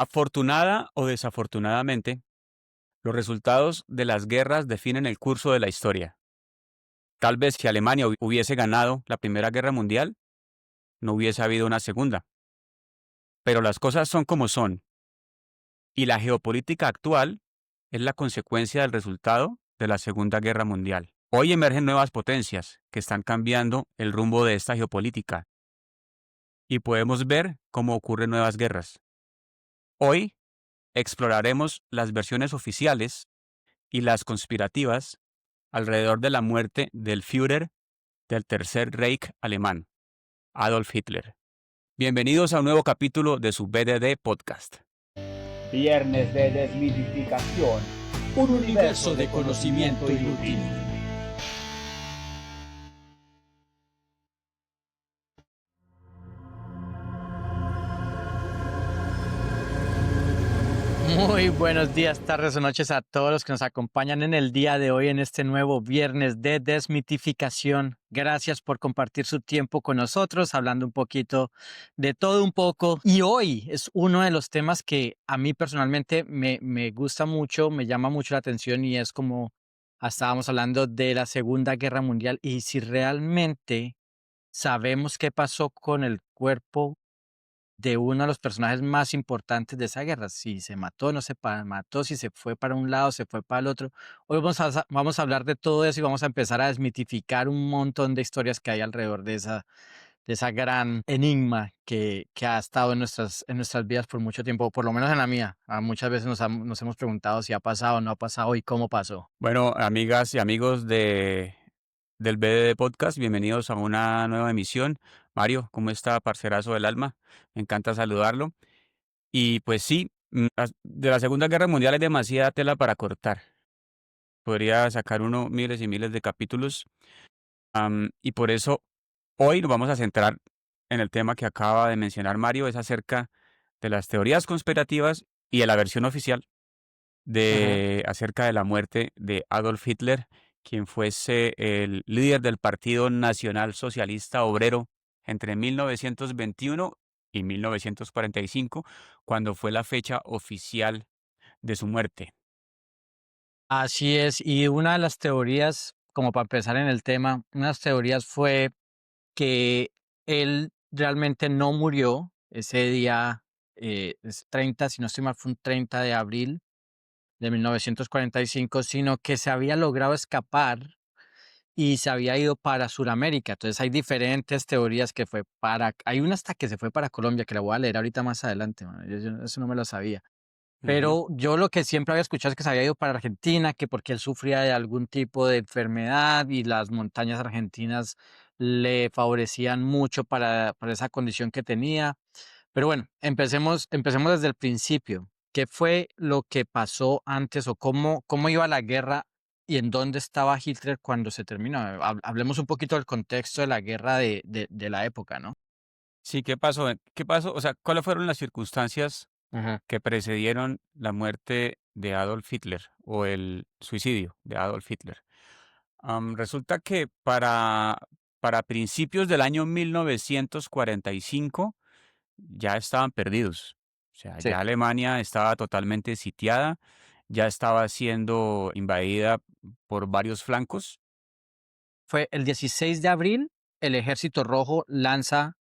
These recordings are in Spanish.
Afortunada o desafortunadamente, los resultados de las guerras definen el curso de la historia. Tal vez si Alemania hubiese ganado la Primera Guerra Mundial, no hubiese habido una segunda. Pero las cosas son como son, y la geopolítica actual es la consecuencia del resultado de la Segunda Guerra Mundial. Hoy emergen nuevas potencias que están cambiando el rumbo de esta geopolítica, y podemos ver cómo ocurren nuevas guerras. Hoy exploraremos las versiones oficiales y las conspirativas alrededor de la muerte del Führer del Tercer Reich alemán, Adolf Hitler. Bienvenidos a un nuevo capítulo de su BDD Podcast. Viernes de desmitificación. Un universo de conocimiento inútil. Muy buenos días, tardes o noches a todos los que nos acompañan en el día de hoy en este nuevo viernes de desmitificación. Gracias por compartir su tiempo con nosotros, hablando un poquito de todo un poco. Y hoy es uno de los temas que a mí personalmente me gusta mucho, me llama mucho la atención y es como estábamos hablando de la Segunda Guerra Mundial y si realmente sabemos qué pasó con el cuerpo de uno de los personajes más importantes de esa guerra, si se mató, no se mató, si se fue para un lado, se fue para el otro. Hoy vamos a hablar de todo eso y vamos a empezar a desmitificar un montón de historias que hay alrededor de esa gran enigma que ha estado en nuestras vidas por mucho tiempo, por lo menos en la mía. Muchas veces nos hemos preguntado si ha pasado o no ha pasado y cómo pasó. Bueno, amigas y amigos del BDD Podcast, bienvenidos a una nueva emisión. Mario, ¿cómo está, parcerazo del alma? Me encanta saludarlo. Y pues sí, de la Segunda Guerra Mundial hay demasiada tela para cortar. Podría sacar uno miles y miles de capítulos. Y por eso hoy nos vamos a centrar en el tema que acaba de mencionar Mario, es acerca de las teorías conspirativas y de la versión oficial Ajá. acerca de la muerte de Adolf Hitler, quien fuese el líder del Partido Nacional Socialista Obrero entre 1921 y 1945, cuando fue la fecha oficial de su muerte. Así es, y una de las teorías, como para empezar en el tema, una de las teorías fue que él realmente no murió ese día, es 30, si no estoy mal, fue un 30 de abril de 1945, sino que se había logrado escapar y se había ido para Suramérica. Entonces hay diferentes teorías que fue hay una hasta que se fue para Colombia, que la voy a leer ahorita más adelante, mano, eso no me lo sabía. Ujú. Pero yo lo que siempre había escuchado es que se había ido para Argentina, que porque él sufría de algún tipo de enfermedad y las montañas argentinas le favorecían mucho para esa condición que tenía. Pero bueno, empecemos desde el principio. ¿Qué fue lo que pasó antes o cómo iba la guerra y en dónde estaba Hitler cuando se terminó? Hablemos un poquito del contexto de la guerra de la época, ¿no? Sí, ¿qué pasó? ¿Qué pasó? O sea, ¿cuáles fueron las circunstancias Ajá. que precedieron la muerte de Adolf Hitler o el suicidio de Adolf Hitler? Resulta que para principios del año 1945 ya estaban perdidos. O sea, Sí. ya Alemania estaba totalmente sitiada, ya estaba siendo invadida por varios flancos. Fue el 16 de abril, el Ejército Rojo lanza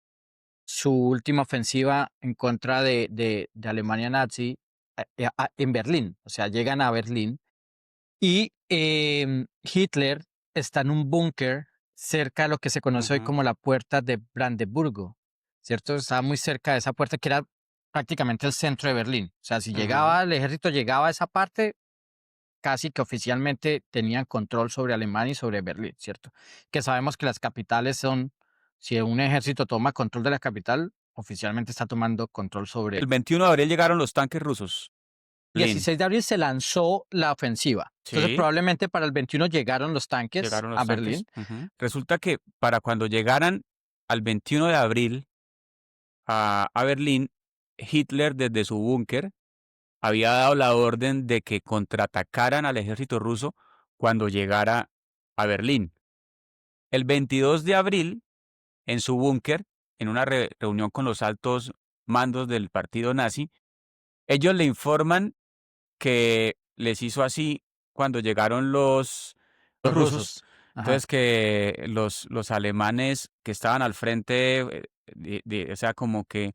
su última ofensiva en contra de Alemania nazi en Berlín. O sea, llegan a Berlín y Hitler está en un búnker cerca de lo que se conoce hoy Ujú, como la puerta de Brandeburgo, ¿cierto? Estaba muy cerca de esa puerta que era prácticamente el centro de Berlín. O sea, si ujú. llegaba el ejército, llegaba a esa parte, casi que oficialmente tenían control sobre Alemania y sobre Berlín, ¿cierto? Que sabemos que las capitales son, si un ejército toma control de la capital, oficialmente está tomando control El sobre. 21 de abril llegaron los tanques rusos. Berlín. 16 de abril se lanzó la ofensiva. Entonces, Sí, probablemente para el 21 llegaron los tanques llegaron a los tanques. Berlín. Ujú. Resulta que para cuando llegaran al 21 de abril a Berlín, Hitler desde su búnker había dado la orden de que contraatacaran al ejército ruso cuando llegara a Berlín. El 22 de abril, en su búnker, en una reunión con los altos mandos del partido nazi, ellos le informan que les hizo así cuando llegaron los Los rusos. rusos. Ajá. Entonces que los alemanes que estaban al frente, o sea, como que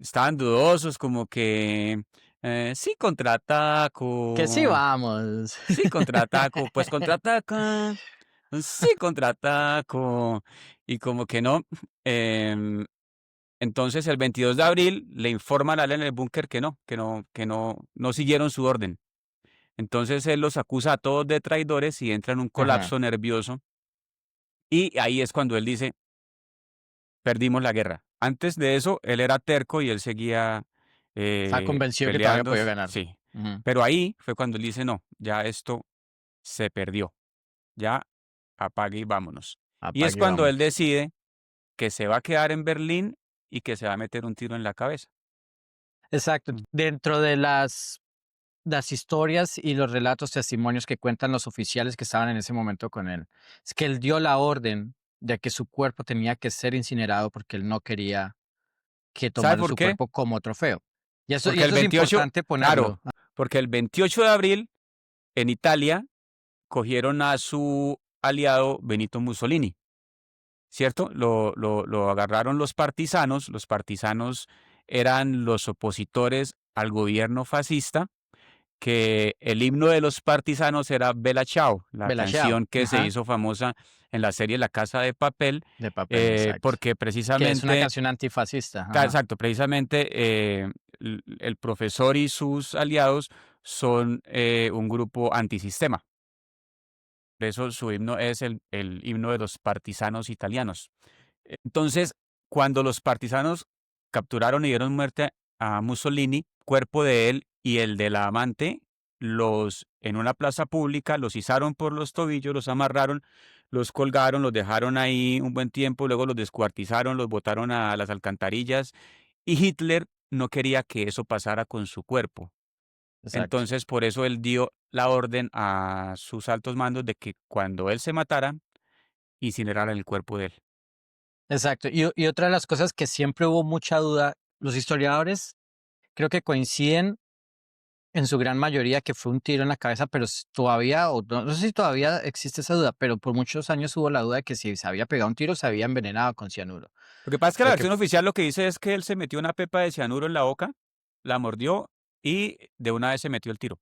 estaban dudosos, como que sí Que sí, contraataco, vamos. sí contraataco, pues contraataca, sí contraataco, y como que no. em, entonces el 22 de abril le informan a él en el búnker que no siguieron su orden. Entonces él los acusa a todos de traidores y entra en un Ajá. colapso nervioso. Y ahí es cuando él dice, perdimos la guerra. Antes de eso, él era terco y él seguía Estaba convencido que todavía peleando. podía ganar. Sí. Ujú. Pero ahí fue cuando él dice, no, ya esto se perdió. Ya apague y vámonos. Y es Apague y cuando él vámonos. decide que se va a quedar en Berlín y que se va a meter un tiro en la cabeza. Exacto. Mm. Dentro de las historias y los relatos, testimonios que cuentan los oficiales que estaban en ese momento con él, es que él dio la orden de que su cuerpo tenía que ser incinerado porque él no quería que ¿Sabe tomaran por su qué? cuerpo como trofeo. Y Porque el eso es 28, importante claro, ponerlo. porque el 28 de abril en Italia cogieron a su aliado Benito Mussolini, ¿cierto? Lo agarraron los partisanos eran los opositores al gobierno fascista, que el himno de los partisanos era Bella Ciao, la Belachao. canción que se Ajá. hizo famosa en la serie La Casa de Papel, De papel, exacto. porque Que es una precisamente, canción antifascista. Ajá. exacto, precisamente el profesor y sus aliados son un grupo antisistema. Por eso su himno es el himno de los partisanos italianos. Entonces, cuando los partisanos capturaron y dieron muerte a Mussolini, cuerpo de él y el de la amante, en una plaza pública, los izaron por los tobillos, los amarraron, los colgaron, los dejaron ahí un buen tiempo, luego los descuartizaron, los botaron a las alcantarillas y Hitler no quería que eso pasara con su cuerpo. Exacto. Entonces, por eso él dio la orden a sus altos mandos de que cuando él se matara, incineraran el cuerpo de él. Exacto. Y otra de las cosas que siempre hubo mucha duda, los historiadores creo que coinciden en su gran mayoría que fue un tiro en la cabeza, pero todavía, o no sé si todavía existe esa duda, pero por muchos años hubo la duda de que si se había pegado un tiro, se había envenenado con cianuro. Lo que pasa es que la Creo que, versión oficial lo que dice es que él se metió una pepa de cianuro en la boca, la mordió y de una vez se metió el tiro.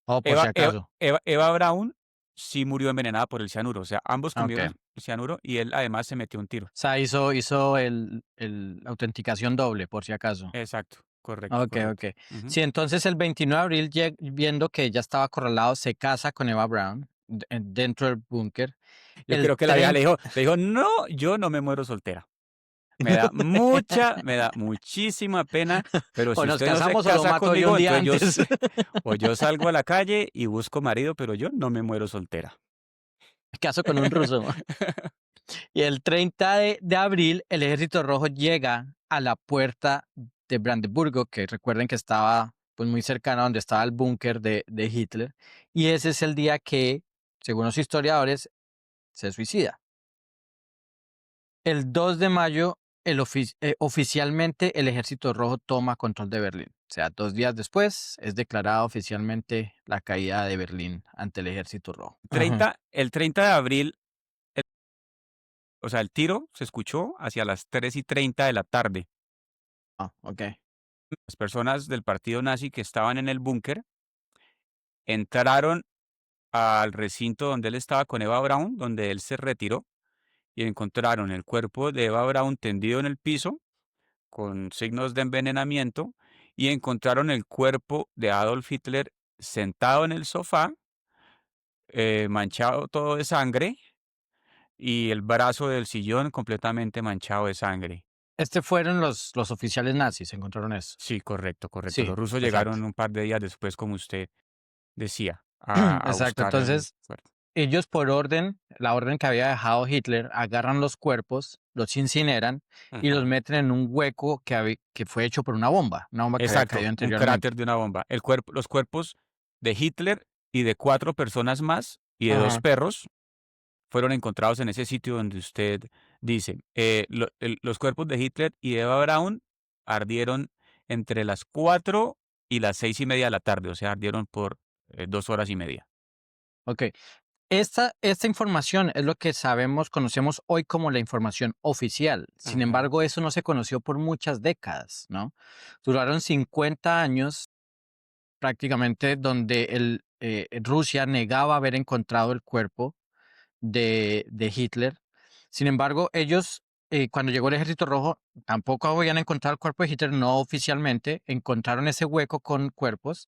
oh, por si acaso. Eva Braun sí murió envenenada por el cianuro, o sea, ambos Ok. comieron O el cianuro y él además se metió un tiro. sea, hizo la autenticación doble, por si acaso. Exacto, correcto, Ok, correcto. ok. Ujú. Sí, entonces el 29 de abril, viendo que ya estaba acorralado, se casa con Eva Brown dentro del búnker. Yo El creo que la vieja 30, le dijo, no, yo no me muero soltera. Me da muchísima pena, pero o si nos usted no se casamos o lo casa mato yo un conmigo, día entonces antes. o yo salgo a la calle y busco marido, pero yo no me muero soltera. Me caso con un ruso. Y el 30 de abril, el Ejército Rojo llega a la puerta de Brandeburgo, que recuerden que estaba pues, muy cercana a donde estaba el búnker de Hitler. Y ese es el día que, según los historiadores, se suicida. El 2 de mayo, oficialmente, el Ejército Rojo toma control de Berlín. O sea, 2 días después es declarada oficialmente la caída de Berlín ante el Ejército Rojo. Ajá. El 30 de abril, o sea, el tiro se escuchó hacia las 3:30 de la tarde. Ah, ok. Las personas del partido nazi que estaban en el búnker entraron al recinto donde él estaba con Eva Braun, donde él se retiró, y encontraron el cuerpo de Eva Braun tendido en el piso, con signos de envenenamiento, y encontraron el cuerpo de Adolf Hitler sentado en el sofá, manchado todo de sangre, y el brazo del sillón completamente manchado de sangre. Fueron los oficiales nazis, encontraron eso. Sí, correcto, correcto. Sí, Los rusos exacto. llegaron un par de días después, como usted decía, a Exacto. buscar el Entonces, cuerpo. ellos la orden que había dejado Hitler, agarran los cuerpos, los incineran y los Ajá. meten en un hueco que fue hecho por una bomba que había caído Exacto, un anteriormente. cráter de una bomba. Los cuerpos de Hitler y de 4 personas más y de 2 Ajá. perros fueron encontrados en ese sitio donde usted dice. Los cuerpos de Hitler y de Eva Braun ardieron entre las 4 y las 6:30 de la tarde, o sea, ardieron por 2 horas y media. Ok. Esta información es lo que sabemos, conocemos hoy como la información oficial. Sin Ujú. embargo, eso no se conoció por muchas décadas, ¿no? Duraron 50 años prácticamente donde Rusia negaba haber encontrado el cuerpo de Hitler. Sin embargo, ellos, cuando llegó el Ejército Rojo, tampoco habían encontrado el cuerpo de Hitler, no oficialmente. Encontraron ese hueco con cuerpos,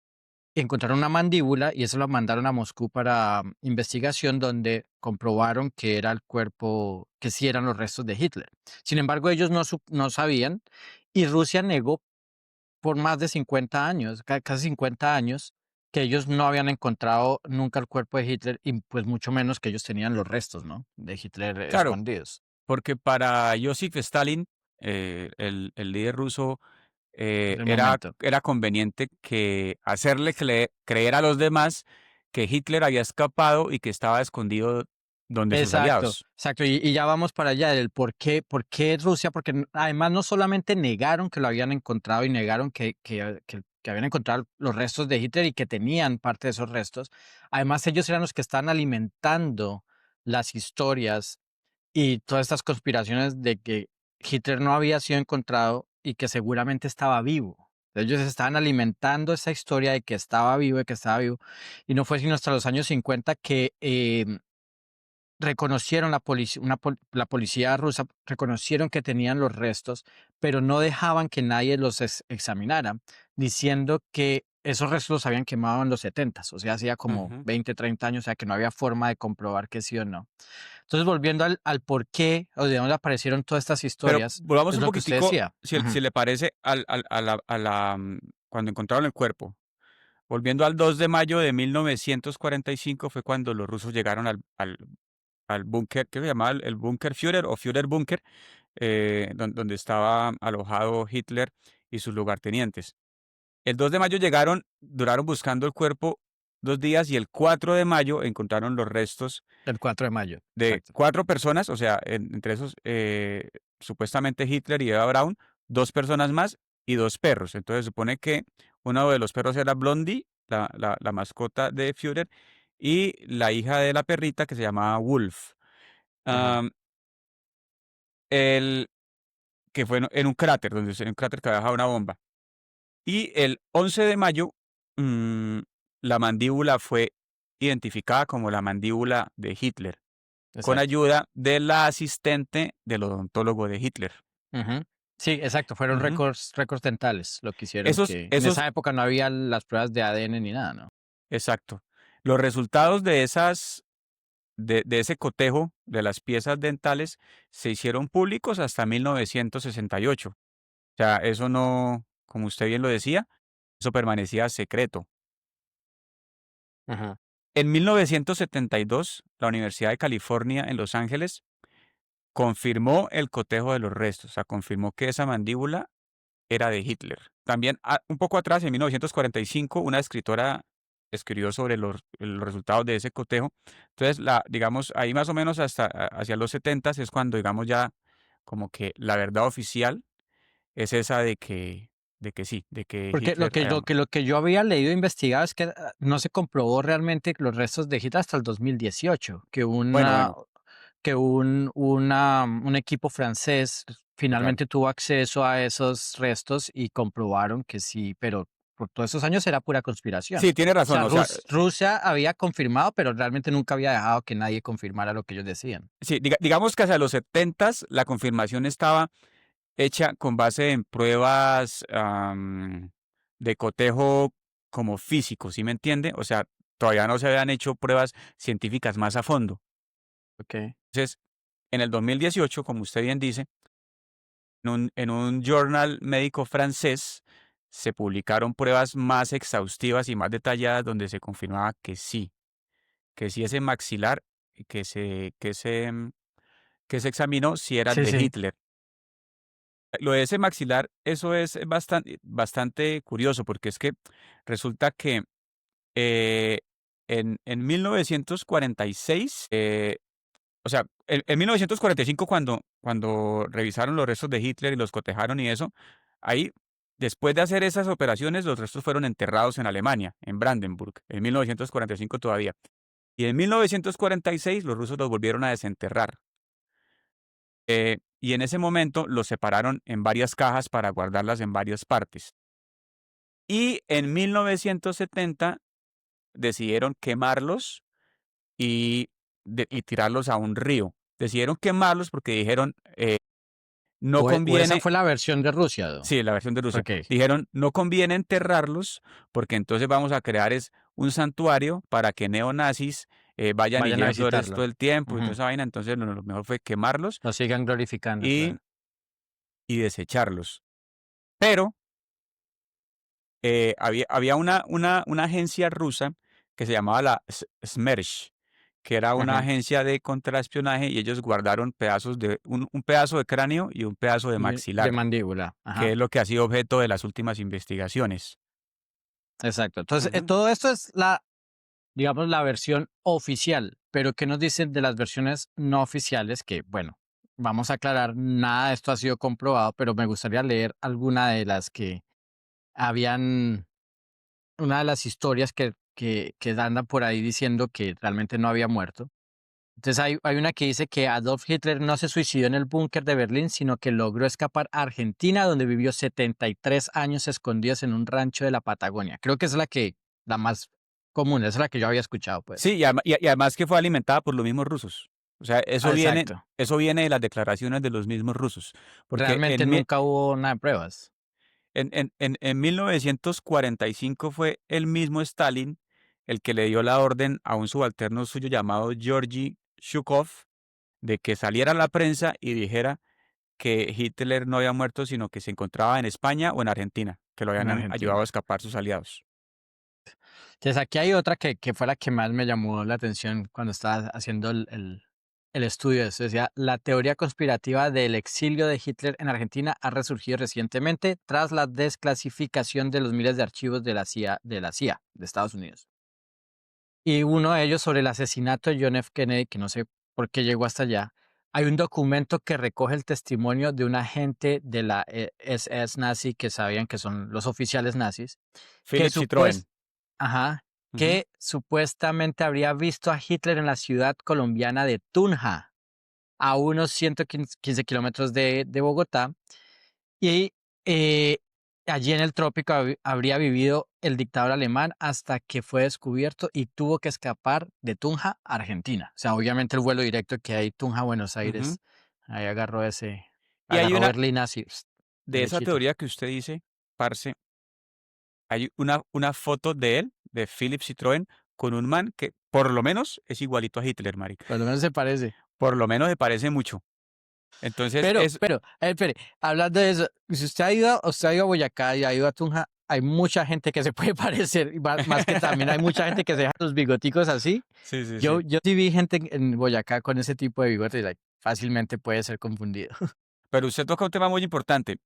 encontraron una mandíbula y eso lo mandaron a Moscú para investigación, donde comprobaron que era el cuerpo, que sí eran los restos de Hitler. Sin embargo, ellos no sabían y Rusia negó por más de 50 años, casi 50 años, que ellos no habían encontrado nunca el cuerpo de Hitler y pues mucho menos que ellos tenían los restos, ¿no? De Hitler Claro, escondidos porque para Joseph Stalin, el líder ruso, en el era, momento. era conveniente que hacerle creer a los demás que Hitler había escapado y que estaba escondido donde sus Exacto, aliados. exacto. Y ya vamos para allá del por qué Rusia, porque además no solamente negaron que lo habían encontrado y negaron que habían encontrado los restos de Hitler y que tenían parte de esos restos, además ellos eran los que están alimentando las historias y todas estas conspiraciones de que Hitler no había sido encontrado y que seguramente estaba vivo. Ellos estaban alimentando esa historia de que estaba vivo, de que estaba vivo. Y no fue sino hasta los años 50 que reconocieron la policía rusa, reconocieron que tenían los restos, pero no dejaban que nadie los examinara, diciendo que esos restos los habían quemado en los 70, o sea, hacía como Ujú. 20, 30 años, o sea, que no había forma de comprobar que sí o no. Entonces, volviendo al por qué o de dónde aparecieron todas estas Pero historias, volvamos es un lo que usted poquitico, decía. si le parece, cuando encontraron el cuerpo. Volviendo al 2 de mayo de 1945 fue cuando los rusos llegaron al búnker, que se llamaba el búnker Führer o Führer Búnker, donde estaba alojado Hitler y sus lugartenientes. El 2 de mayo llegaron, duraron buscando el cuerpo 2 días y el 4 de mayo encontraron los restos El 4 de mayo, de exacto. 4 personas, o sea, entre esos supuestamente Hitler y Eva Braun, 2 personas más y 2 perros. Entonces se supone que uno de los perros era Blondie, la mascota de Führer, y la hija de la perrita que se llamaba Wolf. Ajá. Am, el, que fue en un cráter, en un cráter que había dejado una bomba. Y el 11 de mayo, mm, la mandíbula fue identificada como la mandíbula de Hitler, con Exacto. ayuda de la asistente del odontólogo de Hitler. Ujú. Sí, exacto, fueron Ujú. récords dentales lo que hicieron, Esos, que en esos, esa época no había las pruebas de ADN ni nada, ¿no? exacto. Los resultados de ese cotejo de las piezas dentales se hicieron públicos hasta 1968. O sea, eso no, como usted bien lo decía, eso permanecía secreto. Ajá. En 1972, la Universidad de California en Los Ángeles confirmó el cotejo de los restos, o sea, confirmó que esa mandíbula era de Hitler. También, un poco atrás, en 1945, una escritora escribió sobre los resultados de ese cotejo. Entonces, digamos, ahí más o menos hacia los 70 es cuando, digamos, ya como que la verdad oficial es esa de que sí, de que Porque Hitler... lo que yo había leído e investigado es que no se comprobó realmente los restos de Hitler hasta el 2018, Bueno, bueno, un equipo francés sí, claro. finalmente tuvo acceso a esos restos y comprobaron que sí, pero por todos esos años era pura conspiración. Sí, tiene O razón, sea, o sea, Rusia había confirmado, pero realmente nunca había dejado que nadie confirmara lo que ellos decían. sí, digamos que hacia los 70 la confirmación estaba hecha con base en pruebas de cotejo como físico, ¿sí me entiende? O sea, todavía no se habían hecho pruebas científicas más a fondo. Okay. Entonces, en el 2018, como usted bien dice, en un journal médico francés se publicaron pruebas más exhaustivas y más detalladas donde se confirmaba que sí ese maxilar que se examinó sí era Sí, de sí. Hitler. Lo de ese maxilar, eso es bastante curioso, porque es que resulta que eh, en 1946, o sea, en 1945 cuando revisaron los restos de Hitler y los cotejaron y eso, ahí Después de hacer esas operaciones, los restos fueron enterrados en Alemania, en Brandenburg, en 1945 todavía. Y en 1946 los rusos los volvieron a desenterrar. Y en ese momento los separaron en varias cajas para guardarlas en varias partes. Y en 1970 decidieron quemarlos y tirarlos a un río. Decidieron quemarlos porque dijeron, no O esa conviene, fue la versión de Rusia, sí, la versión de Rusia, Ok. dijeron, no conviene enterrarlos porque entonces vamos a crear un santuario para que neonazis vayan y Vayan a lleven flores visitarlo. todo el tiempo y toda Ujú. esa vaina. Entonces lo mejor fue quemarlos Lo sigan glorificando, y, claro. y desecharlos. Pero había una agencia rusa que se llamaba la Smersh, que era una Ajá. agencia de contraespionaje, y ellos guardaron pedazos un pedazo de cráneo y un pedazo de De maxilar, mandíbula. que Ajá. es lo que ha sido objeto de las últimas investigaciones. Exacto. Entonces, Ujú. todo esto es digamos, la versión oficial. Pero ¿qué nos dicen de las versiones no oficiales? Que, bueno, vamos a aclarar, nada de esto ha sido comprobado, pero me gustaría leer alguna de las que habían, una de las historias que andan por ahí diciendo que realmente no había muerto. Entonces hay una que dice que Adolf Hitler no se suicidó en el búnker de Berlín, sino que logró escapar a Argentina, donde vivió 73 años escondidos en un rancho de la Patagonia. Creo que es la más común, esa es la que yo había escuchado, pues. Sí, y además que fue alimentada por los mismos rusos. O sea, Exacto. eso viene de las declaraciones de los mismos rusos. Porque Realmente nunca hubo nada de pruebas. en 1945 fue el mismo Stalin el que le dio la orden a un subalterno suyo llamado Georgy Zhukov de que saliera a la prensa y dijera que Hitler no había muerto, sino que se encontraba en España o en Argentina, que lo En habían ayudado a Argentina. escapar sus aliados. Entonces aquí hay otra que fue la que más me llamó la atención cuando estaba haciendo el estudio de eso. Decía, la teoría conspirativa del exilio de Hitler en Argentina ha resurgido recientemente tras la desclasificación de los miles de archivos de la CIA de Estados Unidos. Y uno de ellos sobre el asesinato de John F. Kennedy, que no sé por qué llegó hasta allá. Hay un documento que recoge el testimonio de un agente de la SS nazi que sabían que son los oficiales nazis, que Philip Citroën. Ajá, Ujú. que supuestamente habría visto a Hitler en la ciudad colombiana de Tunja, a unos 115 kilómetros de Bogotá, y eh, allí en el trópico habría vivido el dictador alemán hasta que fue descubierto y tuvo que escapar de Tunja a Argentina. O sea, obviamente el vuelo directo que hay Tunja-Buenos Ujú. Aires, ahí Y hay agarró una, Berlín así, de esa derechito. teoría que usted dice, parce, hay una foto de él, de Philip Citroën, con un man que por lo menos es igualito a Hitler, marica. Por lo menos se parece. Por lo menos se parece mucho. Entonces, Espere, hablando de eso, si usted ha ido a Boyacá y ha ido a Tunja, hay mucha gente que se puede parecer, y más que también hay mucha gente que se deja los bigoticos así. sí, sí, Yo, sí. yo sí vi gente en Boyacá con ese tipo de bigotes, y fácilmente puede ser confundido. Pero usted toca un tema muy importante.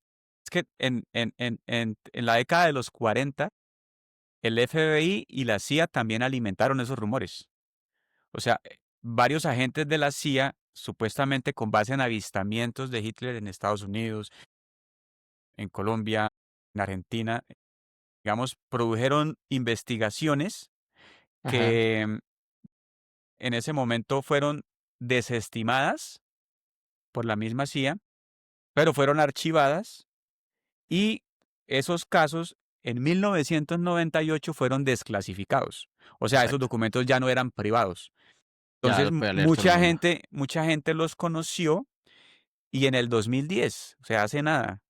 Es que en la década de los 40, el FBI y la CIA también alimentaron esos rumores. O sea, varios agentes de la CIA, supuestamente con base en avistamientos de Hitler en Estados Unidos, en Colombia, en Argentina, digamos, produjeron investigaciones Ajá, que en ese momento fueron desestimadas por la misma CIA, pero fueron archivadas, y esos casos en 1998 fueron desclasificados. O sea, esos exacto. documentos ya no eran privados. Ya Entonces, lo puede leer todo el mundo. mucha gente los conoció, y en el 2010, o sea, hace nada,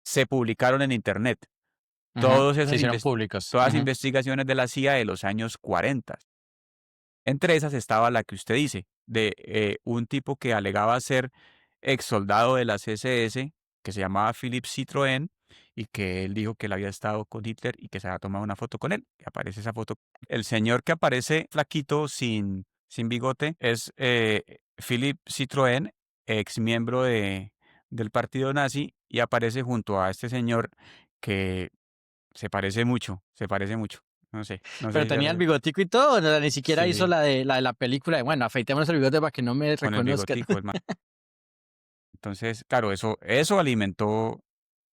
se publicaron en Internet Ajá, todas se esas hicieron públicos. todas Ajá, investigaciones de la CIA de los años 40. Entre esas estaba la que usted dice, de un tipo que alegaba ser ex soldado de las SS, que se llamaba Philip Citroën, y que él dijo que él había estado con Hitler y que se había tomado una foto con él. Y aparece esa foto. El señor que aparece flaquito, sin bigote, es Philip Citroën, ex miembro del partido nazi, y aparece junto a este señor que se parece mucho, se parece mucho. No sé pero si se tenía el lo... bigotico y todo, no, ni siquiera hizo Sí, la de la película de, bueno, afeitémonos el bigote para que no me con el reconozcan. bigotico, el man. Entonces, claro, eso alimentó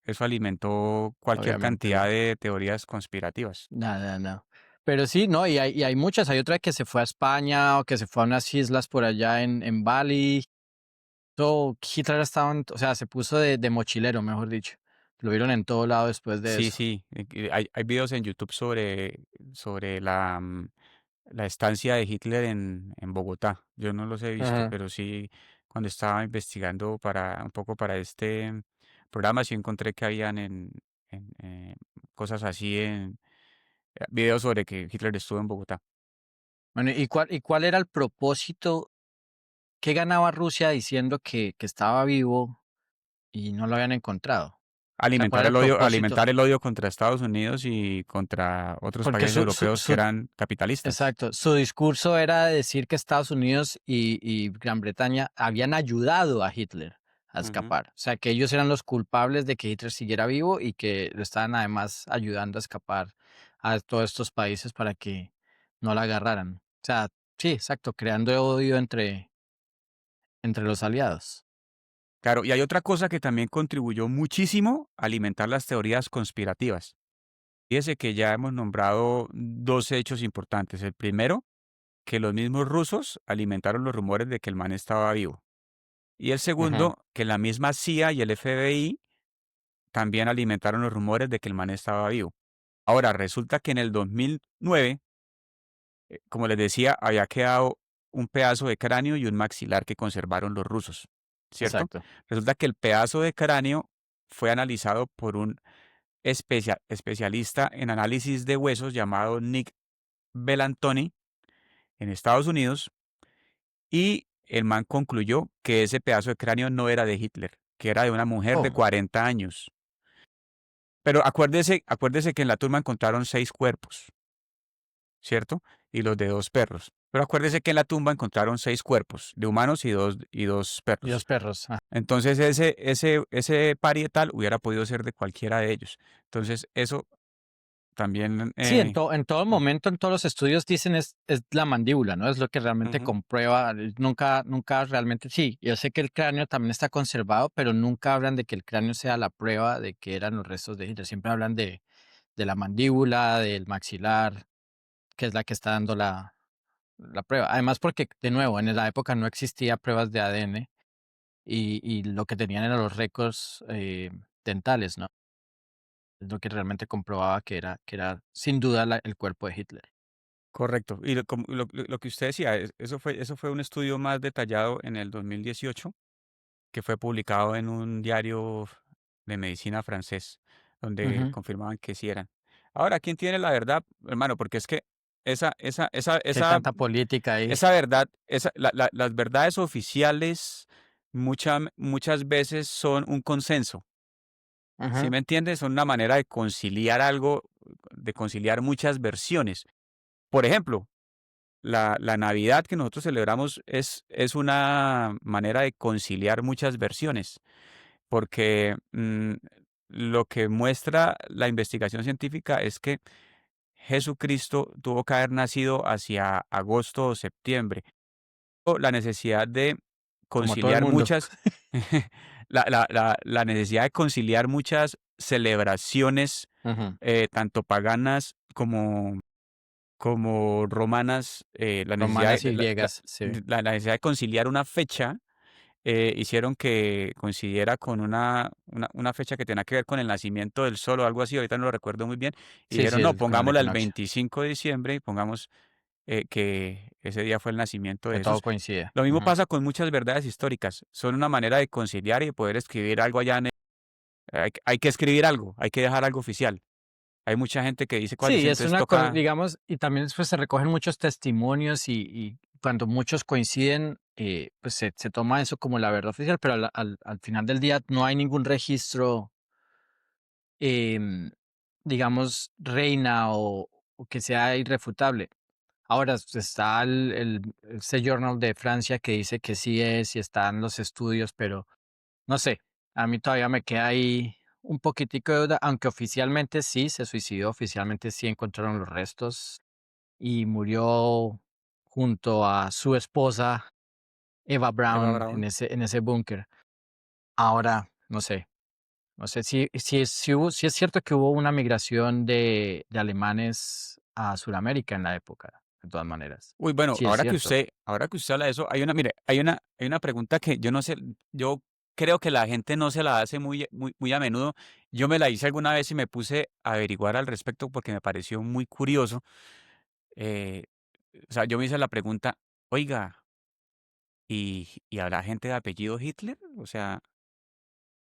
eso alimentó cualquier Obviamente cantidad no. de teorías conspirativas. Nada, no. Pero sí, no, y hay muchas. Hay otra que se fue a España o que se fue a unas islas por allá en Bali. Hitler estaba, o sea, se puso de mochilero, mejor dicho. Lo vieron en todo lado después de Sí, eso. sí, hay videos en YouTube sobre la estancia de Hitler en Bogotá. Yo no los he visto, Ajá. pero sí, cuando estaba investigando un poco para este programa, sí encontré que habían cosas así videos sobre que Hitler estuvo en Bogotá. Bueno, ¿y cuál era el propósito? ¿Qué ganaba Rusia diciendo que estaba vivo y no lo habían encontrado? O sea, ¿cuál era el propósito? Alimentar el odio contra Estados Unidos y contra otros Porque países europeos que eran capitalistas. exacto, su discurso era decir que Estados Unidos y Gran Bretaña habían ayudado a Hitler a Ujú. escapar. O sea, que ellos eran los culpables de que Hitler siguiera vivo y que lo estaban además ayudando a escapar a todos estos países para que no la agarraran. O sea, sí, exacto, creando odio entre los aliados. Claro, y hay otra cosa que también contribuyó muchísimo a alimentar las teorías conspirativas. Fíjese que ya hemos nombrado dos hechos importantes. El primero, que los mismos rusos alimentaron los rumores de que el man estaba vivo. Y el Ujú. segundo, que la misma CIA y el FBI también alimentaron los rumores de que el man estaba vivo. Ahora, resulta que en el 2009, como les decía, había quedado un pedazo de cráneo y un maxilar que conservaron los rusos, ¿cierto? Exacto. Resulta que el pedazo de cráneo fue analizado por un especialista en análisis de huesos llamado Nick Belantoni en Estados Unidos, y el man concluyó que ese pedazo de cráneo no era de Hitler, que era de una mujer de Oh, 40 años. Pero acuérdese que en la tumba encontraron 6 cuerpos, ¿cierto? Y los de 2 perros. Pero acuérdese que en la tumba encontraron 6 cuerpos de humanos y dos y perros. los perros. Entonces ese parietal hubiera podido ser de cualquiera de ellos. Entonces eso también... Sí, en todo mm, momento, en todos los estudios dicen es la mandíbula, ¿no? Es lo que realmente ujú. comprueba. Nunca realmente, sí, yo sé que el cráneo también está conservado, pero nunca hablan de que el cráneo sea la prueba de que eran los restos de Hitler. Siempre hablan de la mandíbula, del maxilar, que es la que está dando la prueba. Además, porque, de nuevo, en la época no existía pruebas de ADN y lo que tenían eran los récords dentales, ¿no? Es lo que realmente comprobaba que era sin duda el cuerpo de Hitler. Correcto. Y lo que usted decía, eso fue un estudio más detallado en el 2018, que fue publicado en un diario de medicina francés, donde Ujú. confirmaban que sí eran. Ahora, ¿quién tiene la verdad, hermano? Porque es que esa, esa, esa, Que hay esa, tanta política ahí. esa verdad, las verdades oficiales muchas veces son un consenso. ¿Sí Ujú. me entiendes? Son una manera de conciliar algo, de conciliar muchas versiones. Por ejemplo, la Navidad que nosotros celebramos es una manera de conciliar muchas versiones, porque lo que muestra la investigación científica es que Jesucristo tuvo que haber nacido hacia agosto o septiembre. O la necesidad de Como todo el conciliar mundo. muchas, la necesidad de conciliar muchas celebraciones, Ujú. tanto paganas como romanas, Romanas y griegas, sí. la necesidad de conciliar una fecha, hicieron que coincidiera con una fecha que tenía que ver con el nacimiento del sol o algo así, ahorita no lo recuerdo muy bien, y Sí, sí, dijeron, no, con el pongámosla el equinoccio, 25 de diciembre y pongamos que ese día fue el nacimiento de que todo Jesús. coincide. Lo mismo Ujú. pasa con muchas verdades históricas, son una manera de conciliar y de poder escribir algo allá hay que escribir algo, hay que dejar algo oficial. Hay mucha gente que dice cosas, Sí, es entonces una cosa, toca... digamos, y también después se recogen muchos testimonios y cuando muchos coinciden, pues se toma eso como la verdad oficial, pero al final del día no hay ningún registro, em, digamos, reina o que sea irrefutable. Ahora está ese Journal de Francia que dice que sí es y están los estudios, pero no sé, a mí todavía me queda ahí un poquitico de duda, aunque oficialmente sí se suicidó, oficialmente sí encontraron los restos y murió junto a su esposa Eva Eva Braun en Braun. ese búnker. Ahora, no sé, No sé si es cierto que hubo una migración de alemanes a Sudamérica en la época, de todas maneras. Uy, bueno, Sí es cierto. ahora que usted habla de eso, mire, hay una pregunta que yo no sé, yo creo que la gente no se la hace muy a menudo. Yo me la hice alguna vez y me puse a averiguar al respecto porque me pareció muy curioso. Eh, o sea, yo me hice la pregunta, oiga, ¿y habrá gente de apellido Hitler? O sea,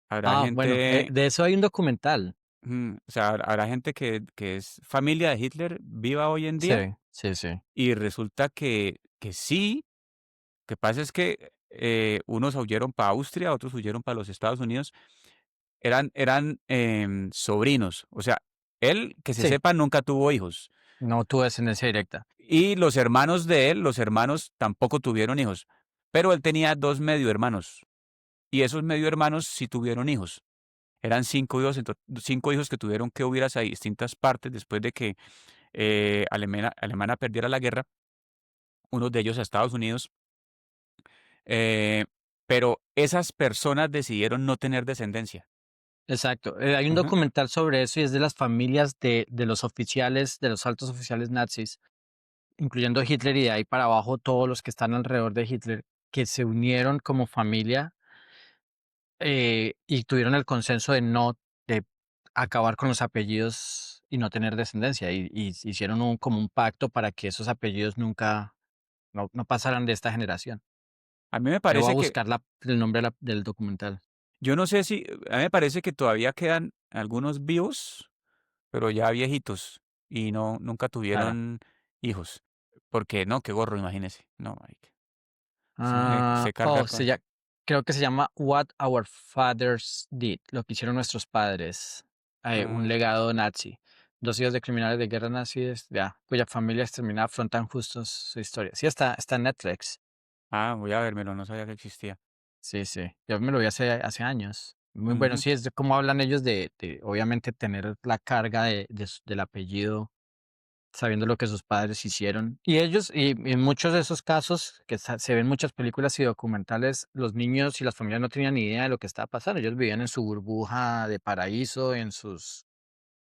habrá Ah, bueno, gente, de eso hay un documental. o sea, habrá gente que es familia de Hitler viva hoy en día Sí, sí, sí. y resulta que sí. Lo que pasa es que, unos huyeron para Austria, otros huyeron para los Estados Unidos. Eran sobrinos. O sea, él, que se Sí, sepa, nunca tuvo hijos. no tuvo descendencia directa. Y los hermanos de él, los hermanos tampoco tuvieron hijos. Pero él tenía 2 medio hermanos, y esos medio hermanos sí tuvieron hijos. Eran 5 hijos, 5 hijos que tuvieron que huir hacia distintas partes después de que, Alemania perdiera la guerra, unos de ellos a Estados Unidos. Eh, pero esas personas decidieron no tener descendencia. Exacto. Hay un Ujú. documental sobre eso y es de las familias de los oficiales, de los altos oficiales nazis, incluyendo Hitler y de ahí para abajo todos los que están alrededor de Hitler, que se unieron como familia y tuvieron el consenso de acabar con los apellidos y no tener descendencia y hicieron como un pacto para que esos apellidos nunca no pasaran de esta generación. A mí me Ahí voy a parece que, buscar el nombre del documental. yo no sé si, a mí me parece que todavía quedan algunos vivos, pero ya viejitos, y no, nunca Claro. tuvieron hijos. Porque no, qué gorro, imagínese. No, marica. Se Ah, carga con. creo que se llama What Our Fathers Did, lo que hicieron nuestros padres, un Ah, legado nazi. Dos hijos de criminales de guerra nazis, ya, cuya familia exterminada afrontan justos su historia. Sí, está en Netflix. voy a vérmelo, no sabía que existía. Sí, sí. Yo me lo vi hace años. Muy bueno. Ujú. Sí, es de cómo hablan ellos de obviamente tener la carga del apellido sabiendo lo que sus padres hicieron. Y ellos, y en muchos de esos casos, que se ven muchas películas y documentales, los niños y las familias no tenían ni idea de lo que estaba pasando. Ellos vivían en su burbuja de paraíso, en sus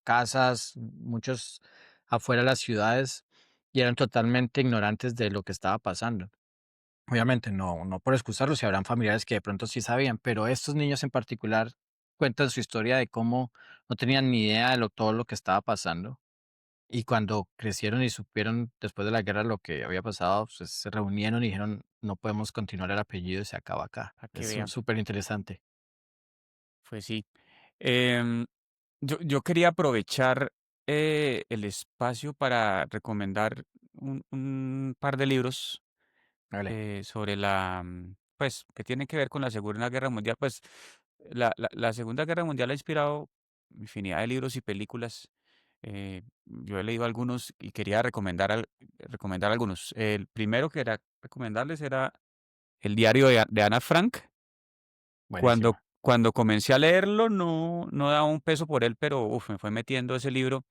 casas, muchos afuera de las ciudades, y eran totalmente ignorantes de lo que estaba pasando. Obviamente, no por excusarlos, y habrán familiares que de pronto sí sabían, pero estos niños en particular cuentan su historia de cómo no tenían ni idea de todo lo que estaba pasando y cuando crecieron y supieron después de la guerra lo que había pasado, pues se reunieron y dijeron, no podemos continuar el apellido y se acaba acá. Para que Es vean. súper interesante. Pues sí. Em, yo quería aprovechar, el espacio para recomendar un par de libros, Vale. sobre pues, que tienen que ver con la Segunda Guerra Mundial. Pues, la Segunda Guerra Mundial ha inspirado infinidad de libros y películas. Yo he leído algunos y quería recomendar algunos. El primero que era recomendarles era El diario de Ana Frank. Buenísimo. Cuando comencé a leerlo, no daba un peso por él, pero, me fue metiendo ese libro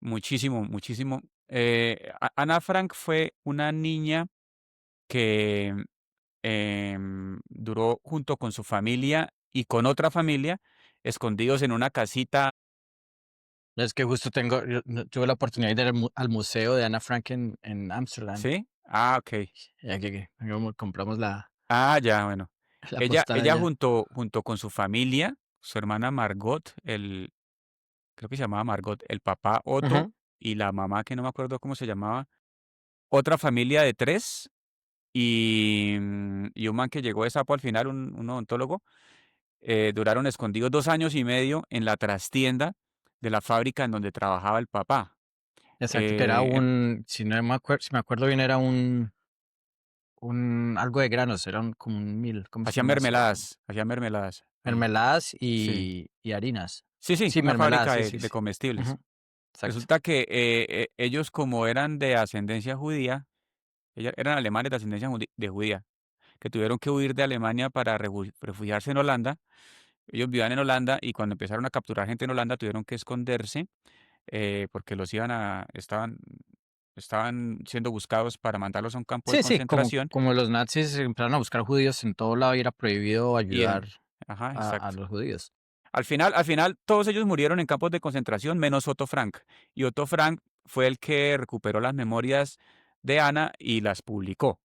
muchísimo, muchísimo. Ana Frank fue una niña que, duró junto con su familia y con otra familia, escondidos en una casita. Es que justo yo no tuve la oportunidad de ir al museo de Ana Frank en Ámsterdam. ¿Sí? Ah, okey. Ya que compramos Ya, bueno. la postal Ella allá. junto con su familia, su hermana Margot, creo que se llamaba Margot, el papá Otto Ujú. y la mamá, que no me acuerdo cómo se llamaba, otra familia de 3 y un man que llegó de sapo al final, un odontólogo. Duraron escondidos 2 años y medio en la trastienda de la fábrica en donde trabajaba el papá. Exacto, que era Eh, si me acuerdo bien, era algo de granos, era como un ¿cómo se Hacían llama eso? mermeladas, hacían mermeladas ahí. Mermeladas Sí. y harinas. Sí, Sí, una mermeladas, fábrica sí, de sí, sí. comestibles. Ujú, exacto. Resulta que, ellos, como eran de ascendencia judía, eran alemanes de ascendencia judía, que tuvieron que huir de Alemania para refugiarse en Holanda. Ellos vivían en Holanda y cuando empezaron a capturar gente en Holanda tuvieron que esconderse, porque estaban siendo buscados para mandarlos a un campo de Sí, sí, concentración. como los nazis empezaron a buscar judíos en todo lado y era prohibido Y ayudar ajá, a exacto. los judíos. Al final, todos ellos murieron en campos de concentración, menos Otto Frank. Y Otto Frank fue el que recuperó las memorias de Ana y las publicó.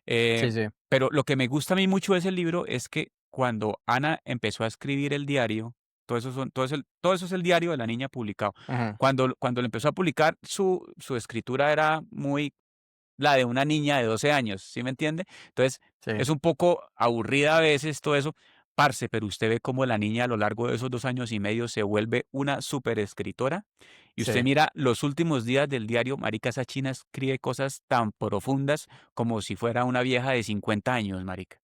Eh, Sí, sí. pero lo que me gusta a mí mucho de ese libro es que cuando Ana empezó a escribir el diario, todo eso es el diario de la niña publicado. Ajá. Cuando lo empezó a publicar, su escritura era muy la de una niña de 12 años, ¿sí me entiende? Entonces, Sí. es un poco aburrida a veces todo eso, parce, pero usted ve cómo la niña a lo largo de esos 2 años y medio se vuelve una súper escritora. Y usted Sí. mira los últimos días del diario, marica, esa china escribe cosas tan profundas como si fuera una vieja de 50 años, marica.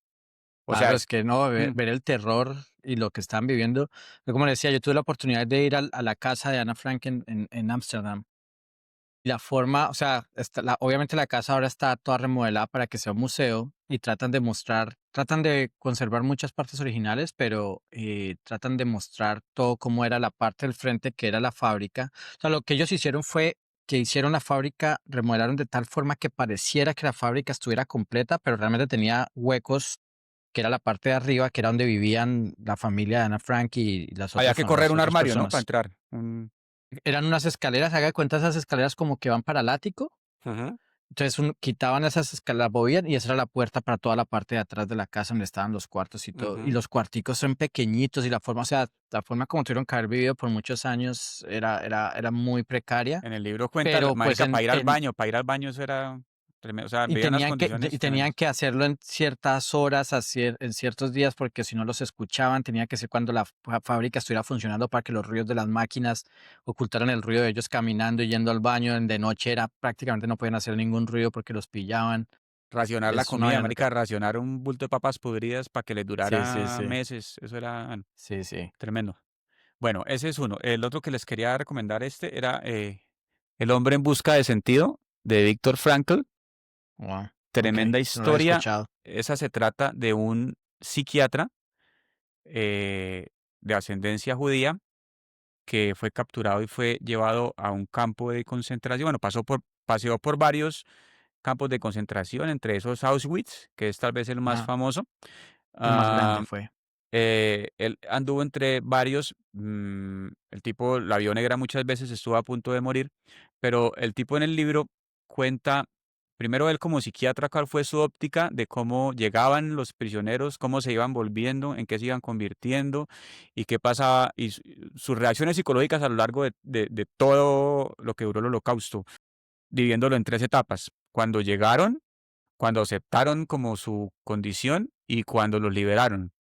O sea, Claro, es que no, mm, ver el terror y lo que están viviendo. Como le decía, yo tuve la oportunidad de ir a la casa de Ana Frank en Ámsterdam. La forma, o sea, obviamente la casa ahora está toda remodelada para que sea un museo y tratan de conservar muchas partes originales, pero tratan de mostrar todo cómo era la parte del frente, que era la fábrica. O sea, lo que ellos hicieron fue que hicieron la fábrica, remodelaron de tal forma que pareciera que la fábrica estuviera completa, pero realmente tenía huecos, que era la parte de arriba, que era donde vivían la familia de Ana Frank y había que correr las un otras armario, ¿no? Para personas. entrar. Eran unas escaleras, haga de cuenta esas escaleras como que van para el ático. Ajá, Entonces quitaban esas escaleras, movían y esa era la puerta para toda la parte de atrás de la casa donde estaban los cuartos y todo. Y ujú. los cuarticos son pequeñitos y la forma, o sea, la forma como tuvieron que haber vivido por muchos años era muy precaria. En el libro cuenta, Pero pues marica, para ir al baño eso era tremendo. O sea, y veía unas y condiciones tenían tremendas. que hacerlo en ciertas horas, en ciertos días, porque si no los escuchaban, tenía que ser cuando la fábrica estuviera funcionando para que los ruidos de las máquinas ocultaran el ruido de ellos caminando y yendo al baño. De noche era prácticamente no podían hacer ningún ruido porque los pillaban. Racionar la Es una comida, vaina marica, loca. racionar un bulto de papas podridas para que les Sí, sí, durara sí. meses. Eso era Sí, sí. tremendo. Bueno, ese es uno. El otro que les quería recomendar era El hombre en busca de sentido, de Viktor Frankl. Wow. Tremenda Okey, no lo había historia. escuchado. Esa se trata de un psiquiatra eh, de ascendencia judía que fue capturado y fue llevado a un campo de concentración. Bueno, paseó por varios campos de concentración, entre esos Auschwitz, que es tal vez el más Ajá. famoso. El más grande Ah, fue. él anduvo entre varios. El tipo, la vio negra muchas veces, estuvo a punto de morir, pero el tipo en el libro cuenta, primero él como psiquiatra, cuál fue su óptica de cómo llegaban los prisioneros, cómo se iban volviendo, en qué se iban convirtiendo y qué pasaba, y sus reacciones psicológicas a lo largo de todo lo que duró el holocausto, dividiéndolo en 3 etapas. Cuando llegaron, cuando aceptaron como su condición y cuando los liberaron.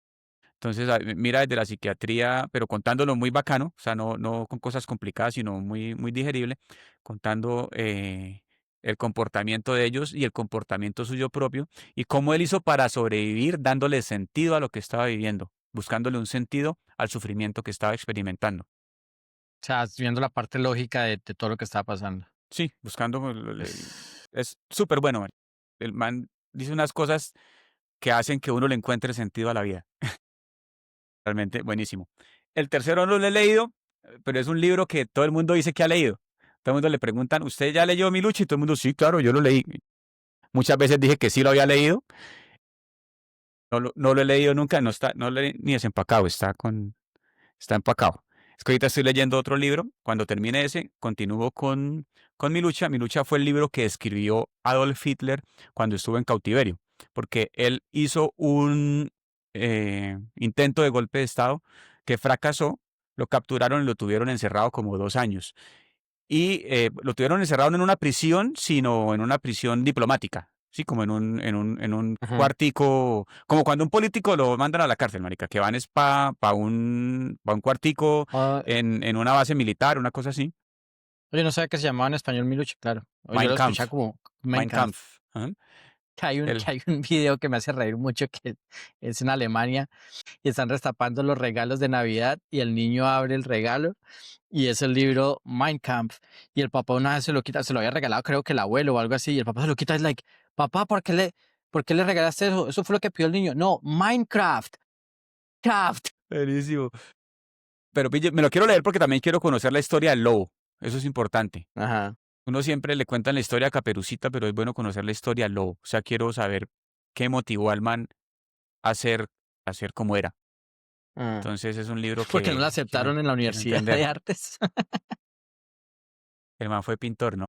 Entonces, mira desde la psiquiatría, pero contándolo muy bacano, o sea, no con cosas complicadas, sino muy, muy digerible, contando el comportamiento de ellos y el comportamiento suyo propio y cómo él hizo para sobrevivir dándole sentido a lo que estaba viviendo, buscándole un sentido al sufrimiento que estaba experimentando. O sea, viendo la parte lógica de todo lo que estaba pasando. Sí, buscando, Es es súper bueno, man. El man dice unas cosas que hacen que uno le encuentre sentido a la vida. Realmente buenísimo. El tercero no lo he leído, pero es un libro que todo el mundo dice que ha leído. Todo el mundo le preguntan, ¿usted ya leyó Mi Lucha? Y todo el mundo, sí, claro, yo lo leí. Muchas veces dije que sí lo había leído. No lo he leído nunca, no lo he ni desempacado, está empacado. Es que ahorita estoy leyendo otro libro. Cuando termine ese, continúo con Mi Lucha. Mi Lucha fue el libro que escribió Adolf Hitler cuando estuvo en cautiverio, porque él hizo un intento de golpe de Estado que fracasó, lo capturaron y lo tuvieron encerrado como 2 años. Y lo tuvieron encerrado no en una prisión, sino en una prisión diplomática. Sí, como en un Ujú. cuartico, como cuando un político lo mandan a la cárcel, marica, que van es pa un cuartico Ah, en una base militar, una cosa así. oye, no sabía que se llamaba en español Miluchi, claro. O yo Mein lo escuchaba Kampf, como Mein Mein Kampf. Kampf. Ajá. Que El, hay un video que me hace reír mucho que es en Alemania y están destapando los regalos de Navidad y el niño abre el regalo y es el libro Mein Kampf y el papá una vez se lo quita, se lo había regalado creo que el abuelo o algo así y el papá se lo quita, es like, papá, por qué le regalaste eso? Eso fue lo que pidió el niño. No, Minecraft, Craft. buenísimo. Pero pille, me lo quiero leer porque también quiero conocer la historia del lobo. Eso es importante. Ajá. Uno siempre le cuenta la historia a Caperucita, pero es bueno conocer la historia del lobo. O sea, quiero saber qué motivó al man a ser como era. Ah, Entonces es un libro porque no lo que uno aceptaron en la empieza a Universidad de entender. Artes. El man fue pintor, ¿no?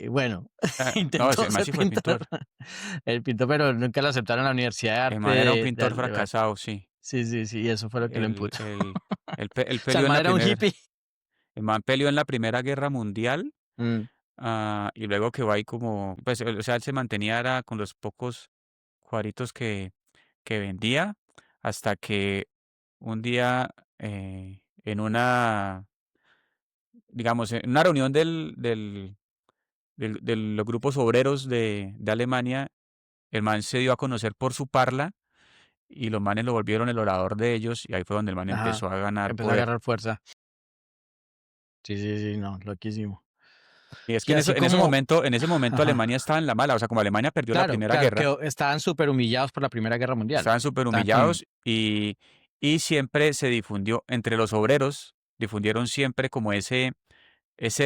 Bueno, Ah, no, intentó ese man ser sí fue pintor. pintor. Él pintó, pero nunca lo aceptaron en la Universidad de El Arte man era un de pintor Alemania. fracasado, sí. Sí, sí, sí, y eso fue lo que lo El, imputó. el, él O sea, el peleó en man la era un primera, hippie. el man peleó en la Primera Guerra Mundial, Mm, y luego quedó ahí como, pues, o sea, él se mantenía era con los pocos cuadritos que vendía, hasta que un día, en una, digamos, en una reunión de los grupos obreros de Alemania, el man se dio a conocer por su parla y los manes lo volvieron el orador de ellos y ahí fue donde el man ajá. empezó a ganar Empezó a poder. agarrar fuerza. Sí, sí, sí, no, loquísimo. Y es que Y así como, en ese momento ajá, Alemania estaba en la mala, o sea, como Alemania perdió la claro, Primera claro, Guerra, que estaban súper humillados por la Primera Guerra Mundial. estaban súper Estaban con, humillados y siempre se difundió entre los obreros, difundieron siempre como ese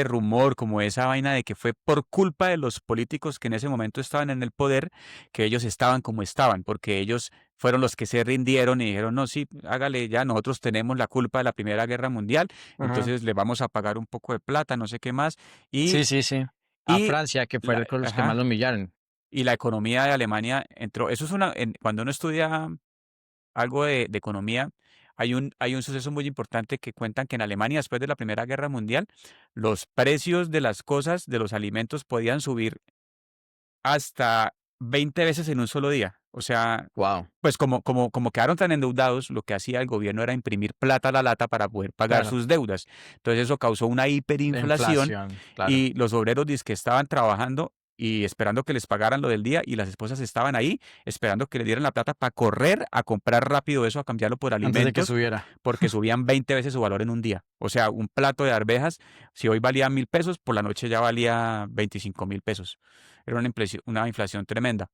rumor, como esa vaina de que fue por culpa de los políticos que en ese momento estaban en el poder, que ellos estaban como estaban, porque ellos fueron los que se rindieron y dijeron, no, sí, hágale ya, nosotros tenemos la culpa de la Primera Guerra Mundial, ajá. entonces le vamos a pagar un poco de plata, no sé qué más, Sí, y, sí, sí. A y, Francia, que fue con los que más lo ajá, humillaron. y la economía de Alemania entró, eso es cuando uno estudia algo de economía, hay un suceso muy importante que cuentan que en Alemania, después de la Primera Guerra Mundial, los precios de las cosas, de los alimentos, podían subir hasta 20 veces en un solo día. O sea, Wow, pues como quedaron tan endeudados, lo que hacía el gobierno era imprimir plata a la lata para poder pagar claro. sus deudas. Entonces eso causó una La hiperinflación inflación, claro. y los obreros que estaban trabajando y esperando que les pagaran lo del día y las esposas estaban ahí esperando que le dieran la plata para correr a comprar rápido eso, a cambiarlo por Antes de que alimentos, subiera. porque subían 20 veces su valor en un día. O sea, un plato de arvejas, si hoy valía 1.000 pesos, por la noche ya valía 25.000 pesos. Era una inflación tremenda.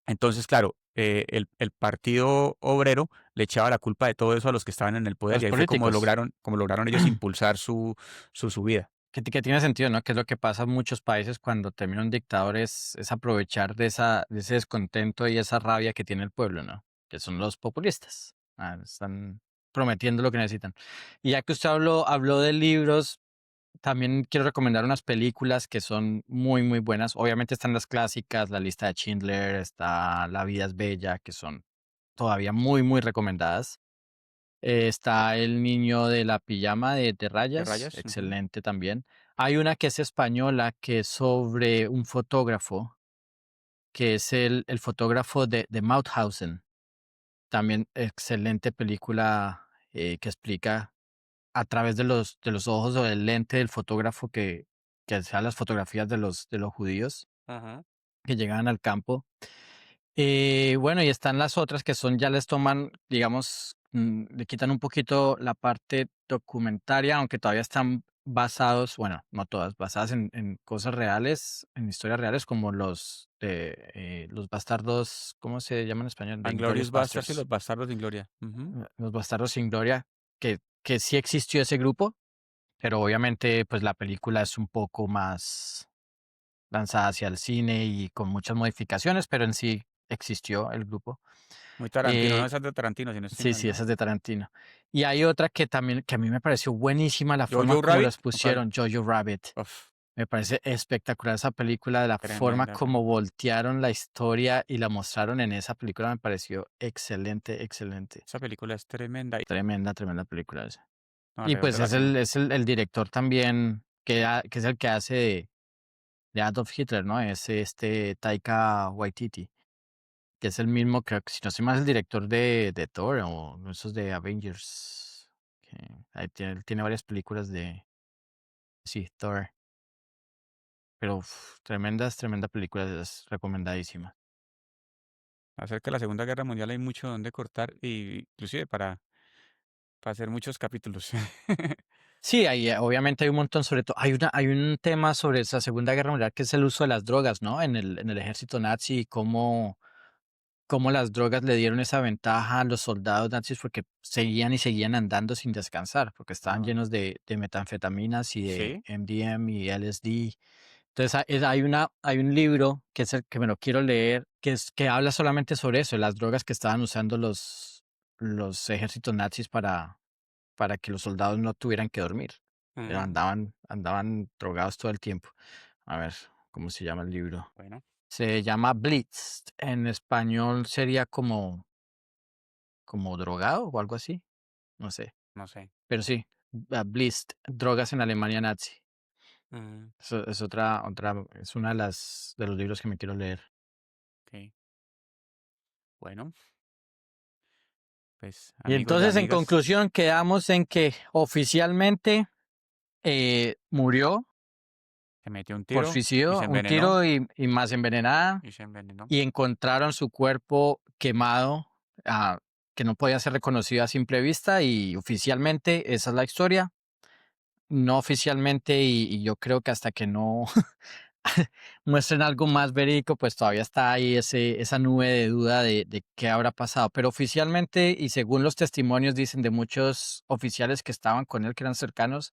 Entonces, claro, el Partido Obrero le echaba la culpa de todo eso a los que estaban en el poder Los y ahí fue políticos. como lograron ellos impulsar su subida. Que tiene sentido, ¿no? Que es lo que pasa en muchos países cuando termina un dictador, es aprovechar de ese descontento y esa rabia que tiene el pueblo, ¿no? Que son los populistas. Están prometiendo lo que necesitan. Y ya que usted habló de libros, también quiero recomendar unas películas que son muy, muy buenas. Obviamente están las clásicas, La lista de Schindler, está La vida es bella, que son todavía muy, muy recomendadas. Está El niño de la pijama de ¿De rayas, rayas? Ujú. excelente también. Hay una que es española, que es sobre un fotógrafo, que es el fotógrafo de Mauthausen. También excelente película, que explica a través de los ojos o del lente del fotógrafo que hacía las fotografías de los judíos Ajá. que llegaban al campo. Bueno, y están las otras que son, ya les toman, digamos, le quitan un poquito la parte documentaria, aunque todavía están basados, bueno, no todas, basadas en cosas reales, en historias reales, como los bastardos, ¿cómo se llaman en español? De Inglorious Inglourious Basterds y Basterds. los Bastardos de Ingloria. Ujú. Los bastardos sin gloria, que sí existió ese grupo, pero obviamente, pues la película es un poco más lanzada hacia el cine y con muchas modificaciones, pero en sí existió el grupo. Muy Tarantino, no Eh, esa es de Tarantino, si no estoy sí, mal, sí, esa ¿no? es de Tarantino. Y hay otra que también, que a mí me pareció buenísima la forma ¿Jojo como Rabbit? las ¿O cuál? pusieron, Jojo Rabbit. Uf, Me parece espectacular esa película, de la forma tremenda como película. voltearon la historia y la mostraron en esa película me pareció excelente, excelente. Esa película es tremenda. Tremenda, tremenda película esa. No, Y alrededor pues de la es que... el director también, que es el que hace de Adolf Hitler, ¿no? Es Taika Waititi, que es el mismo que, si no estoy mal, es el director de Thor o esos de Avengers. Que ahí tiene varias películas sí, Thor. Pero tremenda película, es recomendadísima. Acerca de la Segunda Guerra Mundial hay mucho donde cortar, y inclusive para hacer muchos capítulos. Sí, obviamente hay un montón, sobre todo, hay un tema sobre esa Segunda Guerra Mundial que es el uso de las drogas, ¿no? En el ejército nazi y cómo las drogas le dieron esa ventaja a los soldados nazis porque seguían y seguían andando sin descansar, porque estaban Ah, llenos de metanfetaminas y de sí, MDM y LSD. Entonces hay un libro que es el que me lo quiero leer, que habla solamente sobre eso, las drogas que estaban usando los ejércitos nazis para que los soldados no tuvieran que dormir. Pero andaban drogados todo el tiempo. A ver, ¿cómo se llama el libro? Bueno, Se llama Blitz. En español sería como drogado o algo así. No sé. no sé. Pero sí, Blitz, drogas en Alemania nazi. Mm, Eso es es una de los libros que me quiero leer. ok. Bueno, pues Y amigos y entonces, en amigas, conclusión, quedamos en que oficialmente murió se metió un por tiro y suicidio, se un envenenó tiro y más envenenada, y se envenenó. y encontraron su cuerpo quemado, que no podía ser reconocido a simple vista, y oficialmente esa es la historia. No oficialmente, y yo creo que hasta que no muestren algo más verídico, pues todavía está ahí esa nube de duda de qué habrá pasado. Pero oficialmente, y según los testimonios dicen de muchos oficiales que estaban con él, que eran cercanos,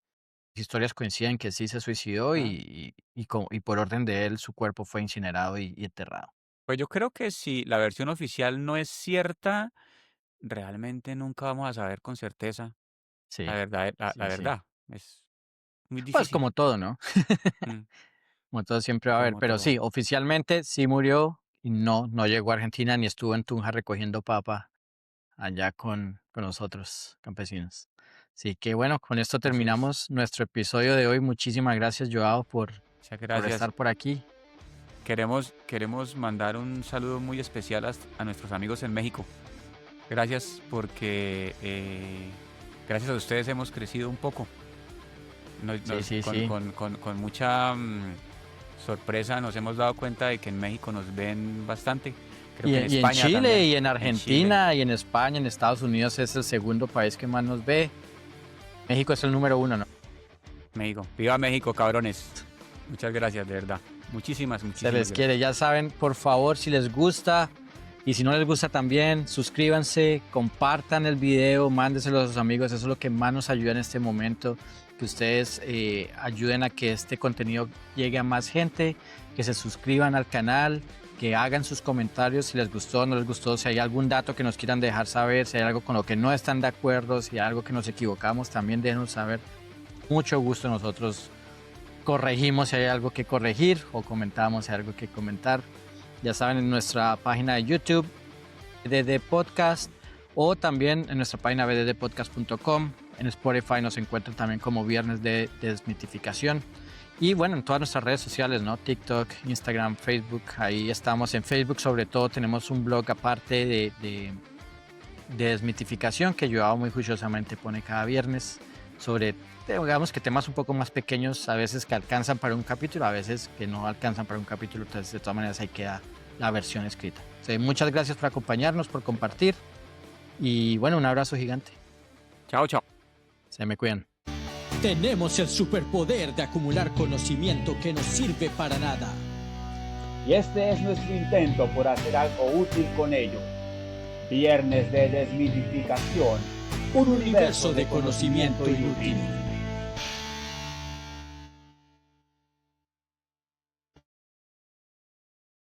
las historias coinciden que sí se suicidó Ah, y por orden de él su cuerpo fue incinerado y enterrado. pues yo creo que si la versión oficial no es cierta, realmente nunca vamos a saber con certeza la Sí, verdad, la sí, sí. verdad. Es muy Pues difícil, como todo, ¿no? mm, Como todo siempre va a haber, como pero todo. sí, oficialmente sí murió y no llegó a Argentina ni estuvo en Tunja recogiendo papa allá con los otros campesinos. Así que bueno, con esto Así es. terminamos nuestro episodio de hoy. Muchísimas gracias, Joao, Muchas por gracias. estar por aquí. Queremos mandar un saludo muy especial a nuestros amigos en México. Gracias porque gracias a ustedes hemos crecido un poco. Sí, sí, sí. Con mucha sorpresa nos hemos dado cuenta de que en México nos ven bastante. Creo que en Y en España Chile, también. y en En Chile, Argentina, y en España, en Estados Unidos es el segundo país que más nos ve. México es el número 1, ¿no? México. Viva México, cabrones. Muchas gracias, de verdad. Muchísimas Se les gracias. quiere, ya saben, por favor, si les gusta y si no les gusta también, suscríbanse, compartan el video, mándeselo a sus amigos, eso es lo que más nos ayuda en este momento, que ustedes ayuden a que este contenido llegue a más gente, que se suscriban al canal, que hagan sus comentarios si les gustó o no les gustó, si hay algún dato que nos quieran dejar saber, si hay algo con lo que no están de acuerdo, si hay algo que nos equivocamos, también déjenos saber. Mucho gusto, nosotros corregimos si hay algo que corregir o comentamos si hay algo que comentar. Ya saben, en nuestra página de YouTube, BDD Podcast, o también en nuestra página bddpodcast.com. En Spotify nos encuentran también como Viernes de Desmitificación. Y bueno, en todas nuestras redes sociales, ¿no? TikTok, Instagram, Facebook. Ahí estamos. En Facebook, sobre todo, tenemos un blog aparte de desmitificación que Joao muy juiciosamente pone cada viernes sobre, digamos, que temas un poco más pequeños, a veces que alcanzan para un capítulo, a veces que no alcanzan para un capítulo. Entonces, de todas maneras, ahí queda la versión escrita. Muchas gracias por acompañarnos, por compartir. Y bueno, un abrazo gigante. Chao, chao. Se me cuidan. Tenemos el superpoder de acumular conocimiento que no sirve para nada. Y este es nuestro intento por hacer algo útil con ello. Viernes de Desmitificación. Un universo de conocimiento inútil.